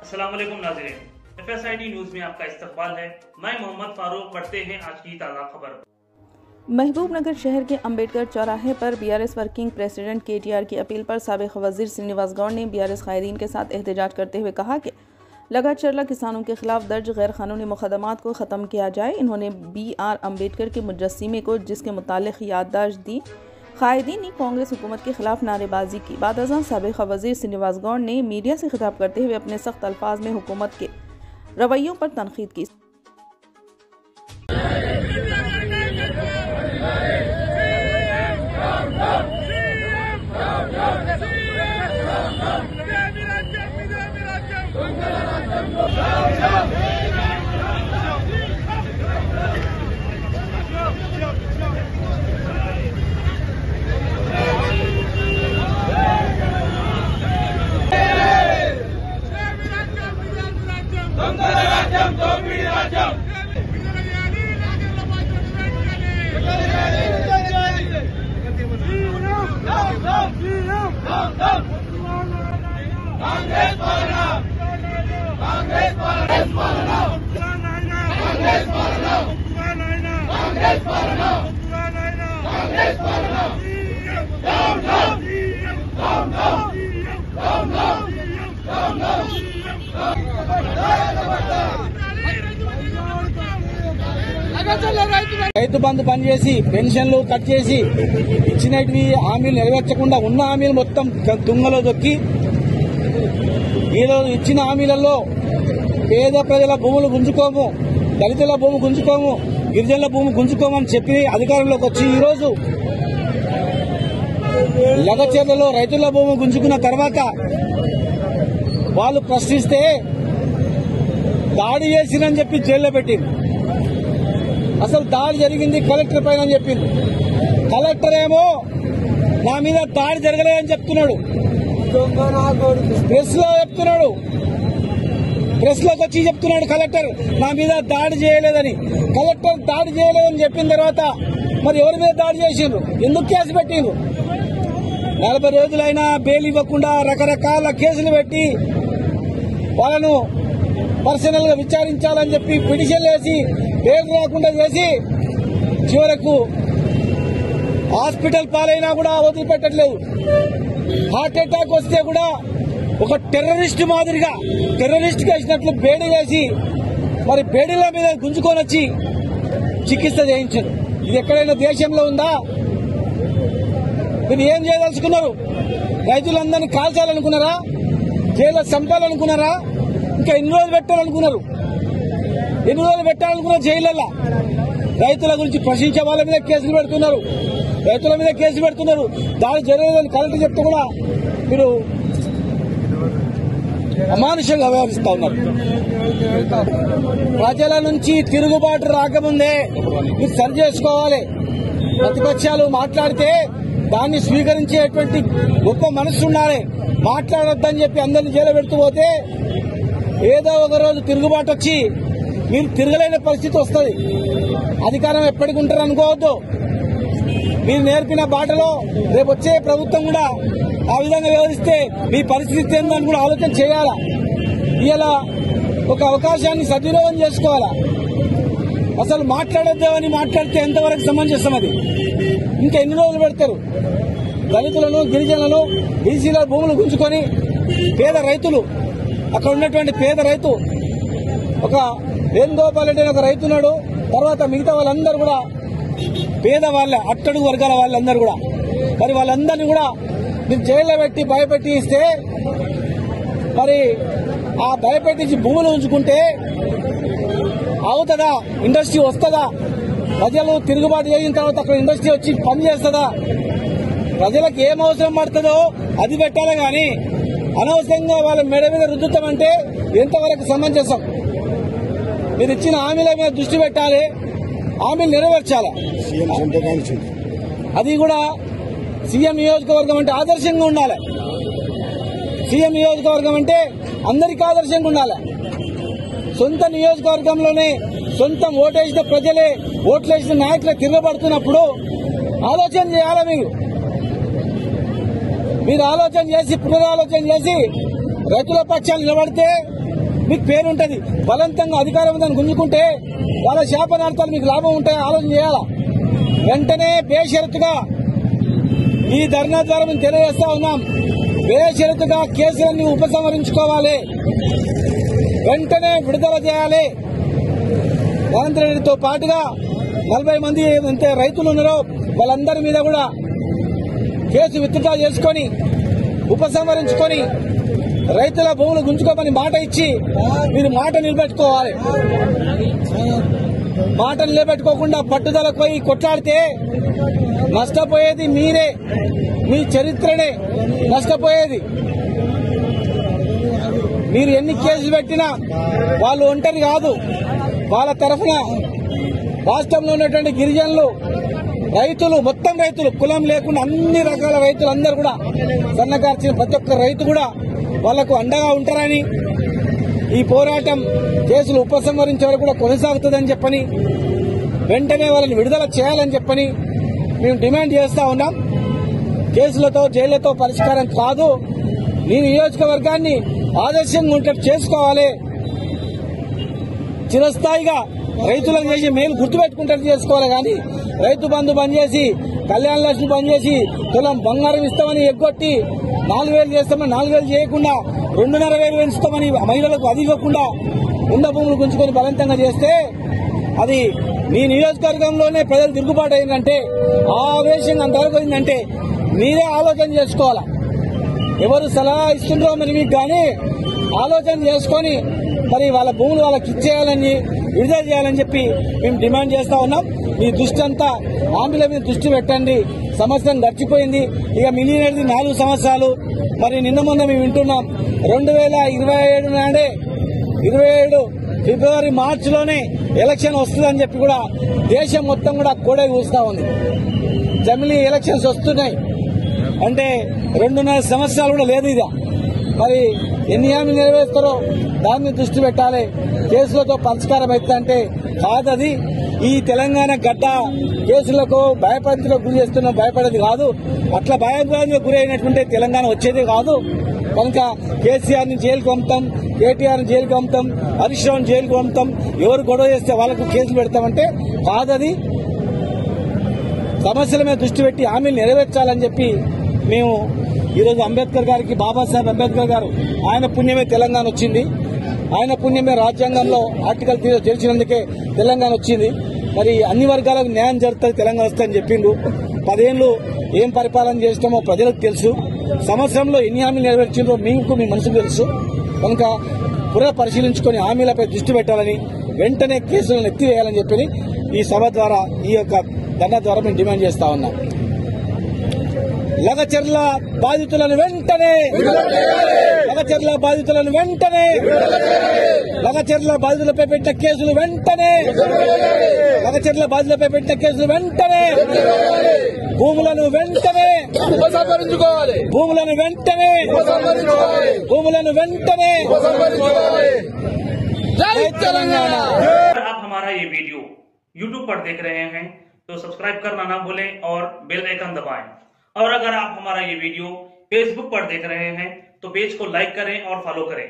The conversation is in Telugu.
अस्सलाम वालेकुम नाज़रीन, FSID न्यूज में आपका इस्तकबाल है। मैं मोहम्मद फारूक। पढ़ते हैं आज की ताज़ा खबर। महबूबनगर शहर के अंबेडकर चौराहे पर बीआरएस वर्किंग प्रेसिडेंट केटीआर की अपील पर साबिक वजीर श्रीनिवास गौड़ ने बीआरएस कायदीन के साथ एहतजाज करते हुए कहा कि लगाचरला किसानों के खिलाफ दर्ज गैर कानूनी मुकदमात को ख़त्म किया जाए। इन्होंने BR अम्बेडकर के मुजस्सिमे को जिसके मुतालिक याददाश्त दी। कायदीन ने कांग्रेस हुकूमत के खिलाफ नारेबाजी की। बाद अज़ां साबिक वज़ीर श्रीनिवास गौड़ ने मीडिया से खिताब करते हुए अपने सख्त अल्फाज में हुकूमत के रवैयों पर तनकीद की। రైతు బంధు బంద్ చేసి పెన్షన్లు కట్ చేసి ఇచ్చినవి హామీలు నెరవేర్చకుండా ఉన్న హామీలు మొత్తం తుంగలో దొక్కి ఈరోజు ఇచ్చిన హామీలలో పేద ప్రజల భూములు గుంజుకోము, దళితుల భూమి గుంజుకోము, గిరిజనుల భూమి గుంజుకోమని చెప్పి అధికారంలోకి వచ్చి ఈరోజు లగచర్లలో రైతుల భూమి గుంజుకున్న తర్వాత వాళ్ళు ప్రశ్నిస్తే దాడి చేసినని చెప్పి జైల్లో పెట్టింది. అసలు దాడి జరిగింది కలెక్టర్ పైన అని చెప్పింది. కలెక్టర్ ఏమో నా మీద దాడి జరగలేదని చెప్తున్నాడు, ప్రెస్ లో చెప్తున్నాడు, ప్రెస్ లోకి వచ్చి చెప్తున్నాడు కలెక్టర్ నా మీద దాడి చేయలేదని. కలెక్టర్ దాడి చేయలేదని చెప్పిన తర్వాత మరి ఎవరి మీద దాడి చేసిండ్రు, ఎందుకు కేసు పెట్టిండ్రు? 40 రోజులైనా బెయిల్ ఇవ్వకుండా రకరకాల కేసులు పెట్టి వాళ్ళను పర్సనల్ గా విచారించాలని చెప్పి పిటిషన్లు వేసి బెయిల్ రాకుండా చేసి చివరకు హాస్పిటల్ పాలైనా కూడా వదిలిపెట్టట్లేదు. హార్ట్ అటాక్ వస్తే కూడా ఒక టెర్రరిస్ట్ మాదిరిగా టెర్రరిస్ట్ వేసినట్లు బేడీ వేసి మరి బేడీల మీద గుంజుకొని వచ్చి చికిత్స చేయించారు. ఇది ఎక్కడైనా దేశంలో ఉందా? మీరు ఏం చేయదలుచుకున్నారు? రైతులందరినీ కాల్చాలనుకున్నారా? జైల్లో చంపాలనుకున్నారా? ఇంకా ఎన్ని రోజులు పెట్టాలనుకున్నారు? ఎన్ని రోజులు పెట్టాలనుకున్నారు జైళ్ళల్లో? రైతుల గురించి ప్రశ్నించే వాళ్ళ మీద కేసులు పెడుతున్నారు, రైతుల మీద కేసులు పెడుతున్నారు. దాడి జరగలేదని కలెక్టర్ చెప్తే కూడా మీరు అమానుషంగా వ్యవహరిస్తా ఉన్నారు. ప్రజల నుంచి తిరుగుబాటు రాకముందే మీరు సరి చేసుకోవాలి. ప్రతిపక్షాలు మాట్లాడితే దాన్ని స్వీకరించేటువంటి గొప్ప మనసు ఉండాలి. మాట్లాడొద్దని చెప్పి అందరినీ జైలు పెడుతూ పోతే ఏదో ఒక రోజు తిరుగుబాటు వచ్చి మీరు తిరగలేని పరిస్థితి వస్తుంది. అధికారం ఎప్పటికి ఉంటారు అనుకోవద్దు. మీరు నేర్పిన బాటలో రేపు వచ్చే ప్రభుత్వం కూడా ఆ విధంగా వ్యవహరిస్తే మీ పరిస్థితి ఏందని కూడా ఆలోచన చేయాలా. ఇలా ఒక అవకాశాన్ని సద్వినియోగం చేసుకోవాలా. అసలు మాట్లాడొద్దామని మాట్లాడితే ఎంతవరకు సమంజసం? అది ఇంకా ఎన్ని రోజులు పెడతారు? దళితులను, గిరిజనులను, బీసీల భూములు గుంజుకొని పేద రైతులు, అక్కడ ఉన్నటువంటి పేద రైతు ఒక వేణుగోపాల్ రెడ్డి ఒక రైతున్నాడు. తర్వాత మిగతా వాళ్ళందరూ కూడా పేద వాళ్ళే, అట్టడుగు వర్గాల వాళ్ళందరూ కూడా. మరి వాళ్ళందరినీ కూడా మీరు జైల్లో పెట్టి భయపెట్టి ఇస్తే మరి ఆ భయపెట్టించి భూములు ఉంచుకుంటే అవుతుందా? ఇండస్ట్రీ వస్తుందా? ప్రజలు తిరుగుబాటు చేసిన తర్వాత అక్కడ ఇండస్ట్రీ వచ్చి పని చేస్తుందా? ప్రజలకు ఏం అవసరం పడుతుందో అది పెట్టాలి కానీ అనవసరంగా వాళ్ళ మెడ మీద రుద్దుతామంటే ఎంతవరకు సమంజసం? మీరు ఇచ్చిన హామీల మీద దృష్టి పెట్టాలి, హామీలు నెరవేర్చాలి. అది కూడా సీఎం నియోజకవర్గం అంటే ఆదర్శంగా ఉండాలి. సీఎం నియోజకవర్గం అంటే అందరికీ ఆదర్శంగా ఉండాలి. సొంత నియోజకవర్గంలోనే సొంతం ఓటేసిన ప్రజలే, ఓట్లేసిన నాయకులే తిరగబడుతున్నప్పుడు ఆలోచన చేయాలి. మీరు ఆలోచన చేసి పునరాలోచన చేసి రైతుల పక్షాలు నిలబడితే మీకు పేరుంటది. బలవంతంగా అధికారం దాన్ని గుంజుకుంటే వాళ్ళ శాపనార్థాలు మీకు లాభం ఉంటాయో ఆలోచన చేయాలా. వెంటనే బేషరతుగా ఈ ధర్నా ద్వారా మేము తెలియజేస్తా ఉన్నాం. బేషరతుగా కేసులన్నీ ఉపసంహరించుకోవాలి, వెంటనే విడుదల చేయాలి. రేవంత్ రెడ్డితో పాటుగా 40 మంది ఎంత రైతులు ఉన్నారో వాళ్ళందరి మీద కూడా కేసు విత్డ్రా చేసుకొని ఉపసంహరించుకొని రైతుల భూములు గుంజుకోమని మాట ఇచ్చి మీరు మాట నిలబెట్టుకోవాలి. మాట నిలబెట్టుకోకుండా పట్టుదలకు పోయి కొట్లాడితే నష్టపోయేది మీరే, మీ చరిత్రనే నష్టపోయేది. మీరు ఎన్ని కేసులు పెట్టినా వాళ్ళు ఒంటరి కాదు. వాళ్ళ తరఫున రాష్ట్రంలో ఉన్నటువంటి గిరిజనులు, రైతులు, మొత్తం రైతులు, కులం లేకుండా అన్ని రకాల రైతులు అందరూ కూడా, సన్నకార్చిన ప్రతి ఒక్క రైతు కూడా వాళ్లకు అండగా ఉంటారని, ఈ పోరాటం కేసులు ఉపసంహరించే వరకు కూడా కొనసాగుతుందని చెప్పని, వెంటనే వాళ్ళని విడుదల చేయాలని చెప్పని మేము డిమాండ్ చేస్తా ఉన్నాం. కేసులతో జైళ్లతో పరిష్కారం కాదు. ఈ నియోజకవర్గాన్ని ఆదర్శంగా ఉండేట్టు చేసుకోవాలి. చిరస్థాయిగా రైతులకు చేసి మేలు గుర్తుపెట్టుకుంటూ చేసుకోవాలి. కానీ రైతు బంధు బంద్ చేసి, కళ్యాణ లక్ష్మి బంద్ చేసి, తులం బంగారం ఇస్తామని ఎగ్గొట్టి 4,000 చేస్తామని 4,000 చేయకుండా 2,500 పెంచుతామని మహిళలకు అది ఇవ్వకుండా ఉన్న భూములు గుంజుకొని బలవంతంగా చేస్తే అది మీ నియోజకవర్గంలోనే ప్రజలు తిరుగుబాటు అయిందంటే, ఆవేశంగా అంతవరకు అయిందంటే మీరే ఆలోచన చేసుకోవాలా. ఎవరు సలహా ఇస్తుండ్రో మరి మీకు కానీ ఆలోచన చేసుకొని మరి వాళ్ళ భూములు వాళ్ళకి ఇచ్చేయాలని, విడుదల చేయాలని చెప్పి మేము డిమాండ్ చేస్తా ఉన్నాం. మీ దృష్టి అంతా హామీల మీద దృష్టి పెట్టండి. సంవత్సరం గడిచిపోయింది, ఇక మిగిలినది 4 సంవత్సరాలు. మరి నిన్న మొన్న మేము వింటున్నాం 2027 నాడే 27 ఫిబ్రవరి మార్చిలోనే ఎలక్షన్ వస్తుందని చెప్పి కూడా దేశం మొత్తం కూడా కోడే కూస్తా ఉంది. జమిలీ ఎలక్షన్స్ వస్తున్నాయి అంటే 2.5 సంవత్సరాలు కూడా లేదు. ఇదా మరి ఎన్ని హామీలు నెరవేరుస్తారో దాన్ని దృష్టి పెట్టాలి. కేసులతో పరిష్కారం అవుతుందంటే కాదది. ఈ తెలంగాణ గడ్డ కేసులకు భయపడతలకు గురి చేస్తున్న భయపడేది కాదు. అట్లా భయభ్రాంతులకు గురి అయినట్టుంటే తెలంగాణ వచ్చేదే కాదు. కనుక కేసీఆర్ ని జైలుకు పంపుతాం, కేటీఆర్ ని జైలుకు పంపుతాం, హరీష్ రావుని జైలుకు పంపుతాం, ఎవరు గొడవ చేస్తే వాళ్లకు కేసులు పెడతామంటే కాదది. సమస్యల మీద దృష్టి పెట్టి హామీలు నెరవేర్చాలని చెప్పి మేము ఈరోజు అంబేద్కర్ గారికి, బాబాసాహెబ్ అంబేద్కర్ గారు, ఆయన పుణ్యమే తెలంగాణ వచ్చింది. ఆయన పుణ్యమే రాజ్యాంగంలో ఆర్టికల్ తెలిసినందుకే తెలంగాణ వచ్చింది. మరి అన్ని వర్గాలకు న్యాయం జరుగుతుంది, తెలంగాణ వస్తుందని చెప్పిండు. 10 ఏళ్లు ఏం పరిపాలన చేసినామో ప్రజలకు తెలుసు. సంవత్సరంలో ఎన్ని హామీలు నెరవేర్చిందో మీకు, మీ మనసుకు తెలుసు. కనుక పునః పరిశీలించుకుని హామీలపై దృష్టి పెట్టాలని, వెంటనే కేసులను ఎత్తివేయాలని చెప్పి ఈ సభ ద్వారా, ఈ యొక్క ధర్నా ద్వారా మేము డిమాండ్ చేస్తా ఉన్నాం. లగచర్ల బాధితులను వెంటనే, లగచర్ల బాధితులను వెంటనే, లగచర్ల బాధితులపై పెట్టిన కేసులు వెంటనే, లగచర్ల బాధితులపై పెట్టిన కేసులు వెంటనే, భూములను వెంటనే ఉపసంహరించుకోవాలి, భూములను వెంటనే ఉపసంహరించుకోవాలి, భూములను వెంటనే ఉపసంహరించుకోవాలి. జై తెలంగాణ. आप हमारा ये वीडियो YouTube पर देख रहे हैं तो सब्सक्राइब करना ना भूलें और बेल आइकन दबाएं। और अगर आप हमारा ये वीडियो Facebook पर देख रहे हैं तो पेज को लाइक करें और फॉलो करें।